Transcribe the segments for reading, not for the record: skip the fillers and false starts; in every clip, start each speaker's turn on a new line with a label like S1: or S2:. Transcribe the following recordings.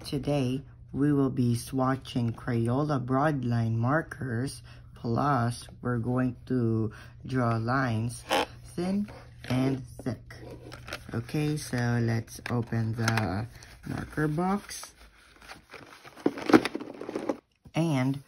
S1: Today, we will be swatching Crayola broadline markers, plus we're going to draw lines thin and thick. Okay, so let's open the marker box. And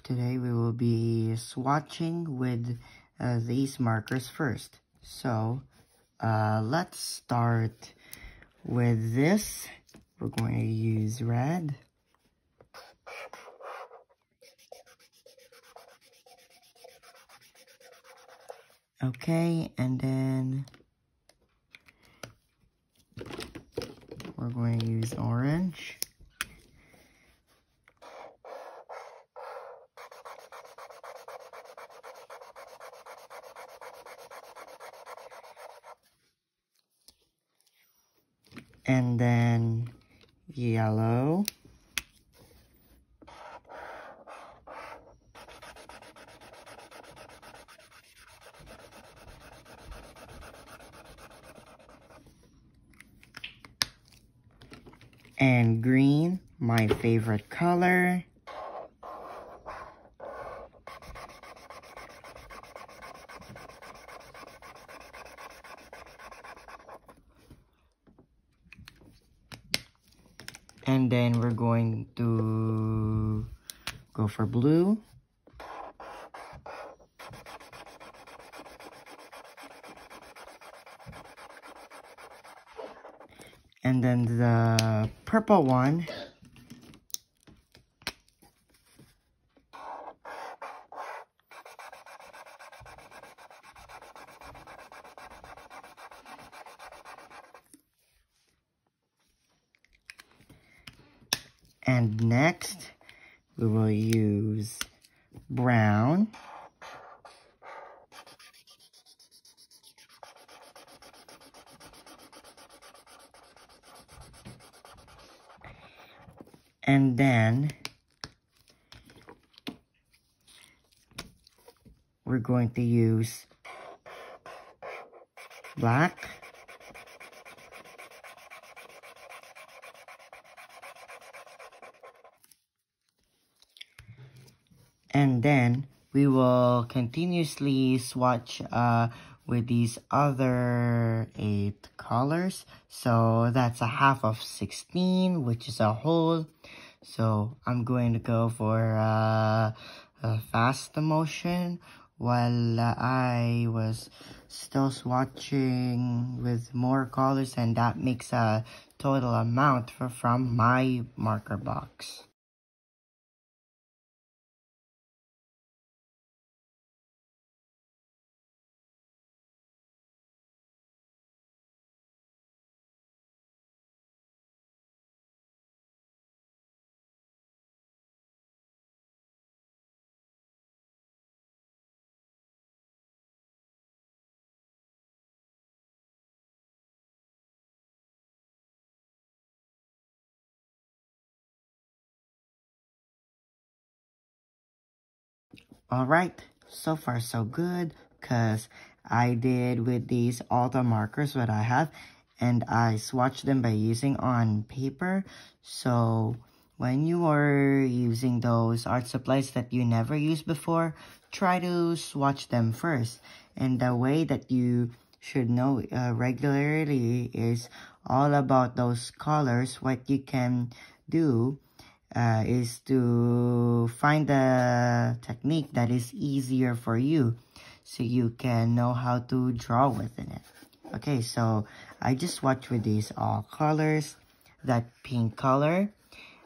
S1: today we will be swatching with these markers first. So, let's start with this. We're going to use red. Okay, and then we're going to use orange. And then yellow. And green, my favorite color. And then we're going to go for blue. And then the purple one. And next, we will use brown. And then, we're going to use black. And then we will continuously swatch with these other 8 colors. So that's a half of 16, which is a whole. So I'm going to go for a fast motion while I was still swatching with more colors, and that makes a total amount from my marker box. Alright, so far so good, because I did with these all the markers that I have, and I swatched them by using on paper. So when you are using those art supplies that you never used before, try to swatch them first. And the way that you should know regularly is all about those colors. What you can do is to find a technique that is easier for you, so you can know how to draw within it. Okay, so I just swatched with these all colors. That pink color,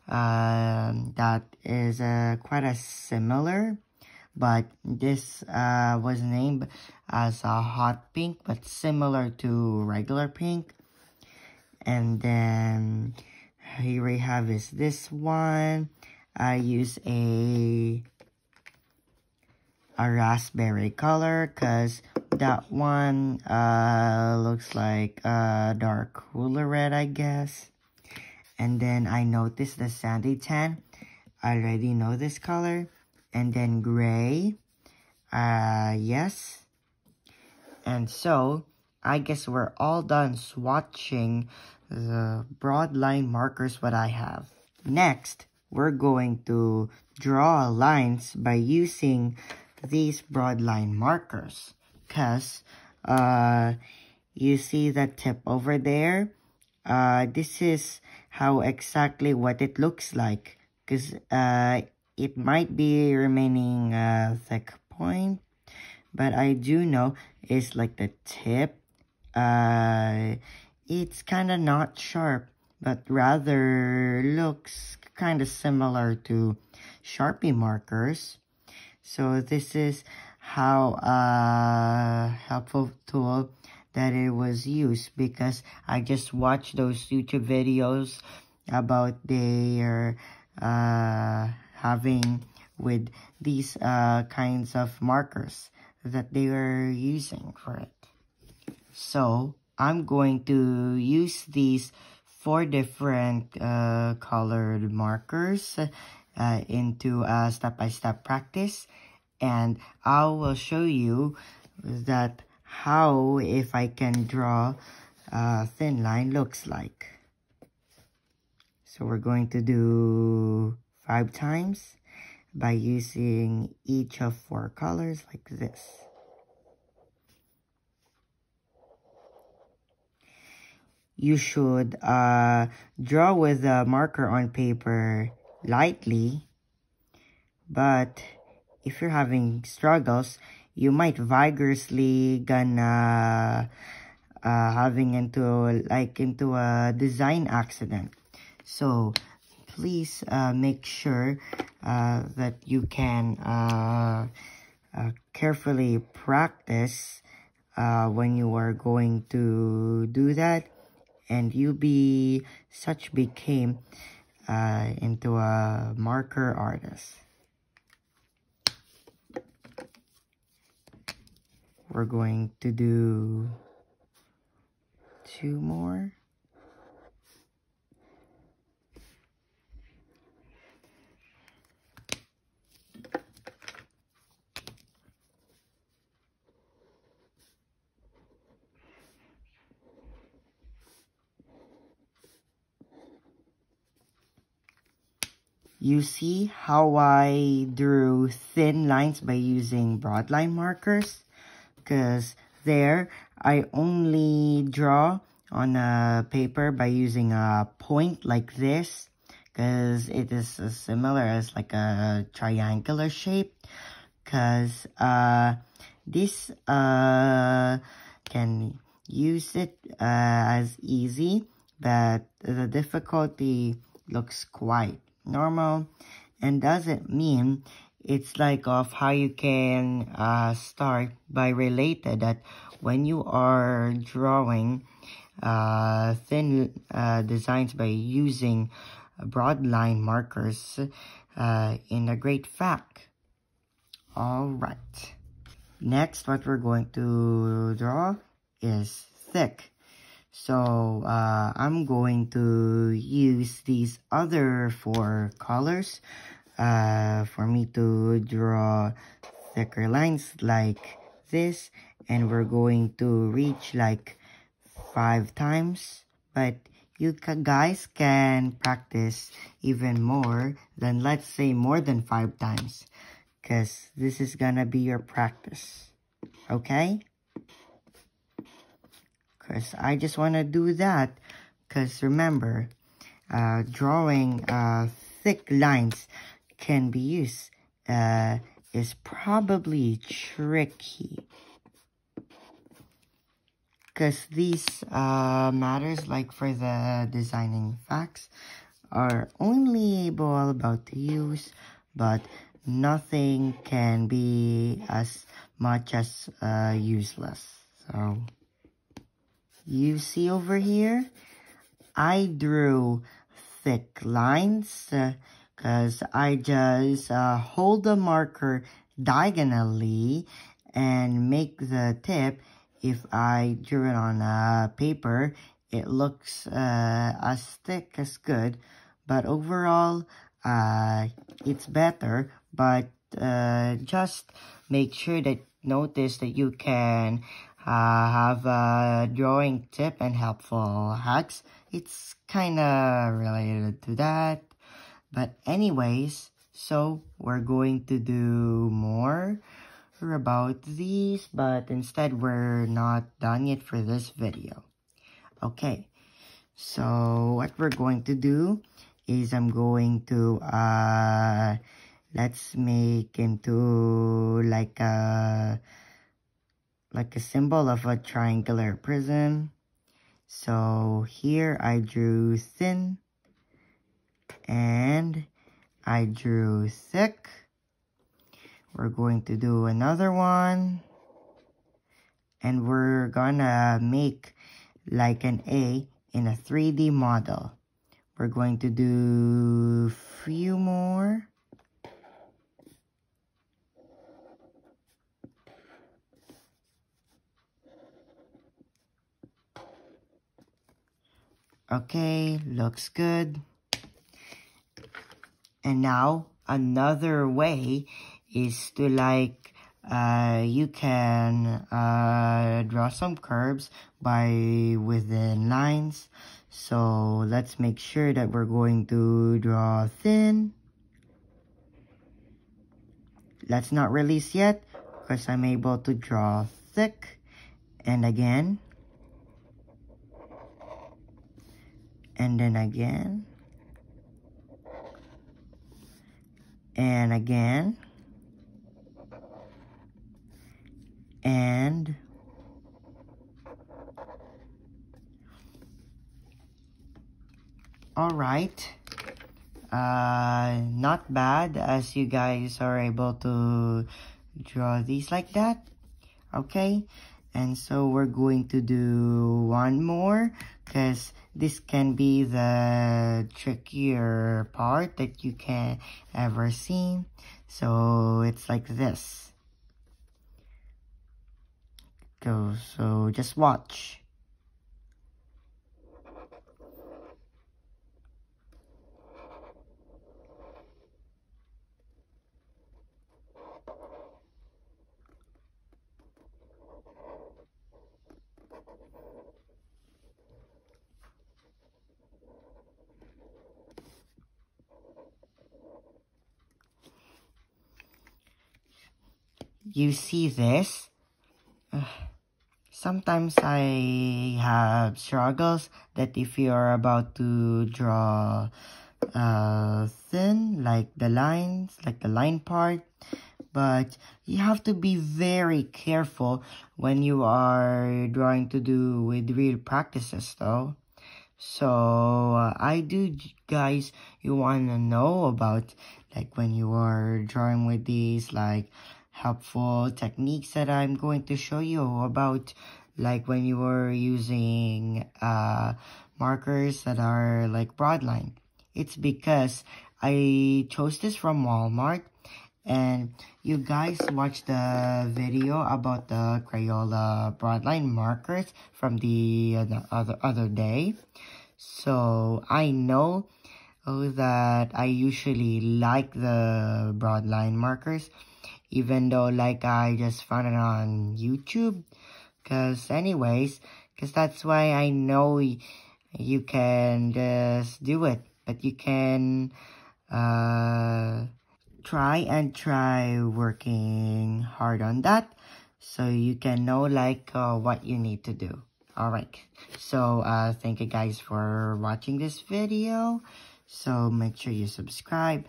S1: that is quite a similar, but this was named as a hot pink, but similar to regular pink. And then here we have is this one. I use a raspberry color, because that one looks like a dark cooler red, I guess. And then I noticed the sandy tan. I already know this color. And then gray. Yes. And so, I guess we're all done swatching the broad line markers what I have. Next, we're going to draw lines by using these broad line markers. Because you see that tip over there? This is how exactly what it looks like. Because it might be remaining thick point. But I do know it's like the tip. It's kind of not sharp, but rather looks kind of similar to Sharpie markers. So this is how helpful tool that it was used, because I just watched those YouTube videos about their having with these kinds of markers that they were using for it. So I'm going to use these 4 different colored markers into a step-by-step practice, and I will show you that how if I can draw a thin line looks like. So we're going to do 5 times by using each of 4 colors like this. You should draw with a marker on paper lightly, but if you're having struggles, you might vigorously gonna having into a design accident. So please make sure that you can carefully practice when you are going to do that, and you became into a marker artist. We're going to do 2 more. You see how I drew thin lines by using broad line markers? Because there, I only draw on a paper by using a point like this, because it is similar as like a triangular shape. Because this can use it as easy, but the difficulty looks quite normal, and doesn't mean it's like of how you can start by related that when you are drawing thin designs by using broad line markers in a great fact. Alright, next what we're going to draw is thick. So I'm going to use these other 4 colors for me to draw thicker lines like this, and we're going to reach like 5 times, but you guys can practice even more than, let's say, more than 5 times, because this is gonna be your practice, okay? Because I just want to do that, because remember, drawing thick lines can be used is probably tricky, because these matters like for the designing facts are only about to use, but nothing can be as much as useless. So you see over here, I drew thick lines because I just hold the marker diagonally and make the tip. If I drew it on paper, it looks as thick as good, but overall it's better. But just make sure that notice that you can have a drawing tip and helpful hacks. It's kind of related to that. But anyways, so we're going to do more about these, but instead we're not done yet for this video. Okay, so what we're going to do is I'm going to let's make into like a symbol of a triangular prism. So here I drew thin and I drew thick. We're going to do another one, and we're gonna make like an A in a 3D model. We're going to do few more. Okay, looks good. And now another way is to like you can draw some curves by within lines. So let's make sure that we're going to draw thin. Let's not release yet because I'm able to draw thick. And again. And then again. And again. And all right, not bad, as you guys are able to draw these like that. Okay, and so we're going to do one more because this can be the trickier part that you can ever see. So it's like this. So just watch. You see this? Sometimes I have struggles that if you're about to draw thin, like the lines, like the line part, but you have to be very careful when you are drawing to do with real practices though. So I do, guys, you want to know about like when you are drawing with these like helpful techniques that I'm going to show you about, like when you are using markers that are like broad line. It's because I chose this from Walmart, and you guys watched the video about the Crayola broadline markers from the other day. So I know that I usually like the broadline markers, even though like I just found it on YouTube. Cause that's why I know you can just do it, but you can try working hard on that so you can know like what you need to do. Alright, so thank you guys for watching this video. So make sure you subscribe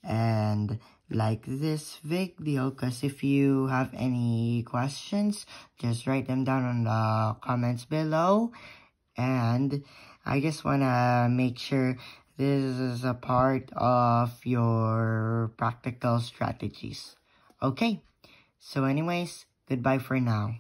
S1: and like this video, because if you have any questions, just write them down on the comments below. And I just want to make sure this is a part of your practical strategies. Okay, so anyways, goodbye for now.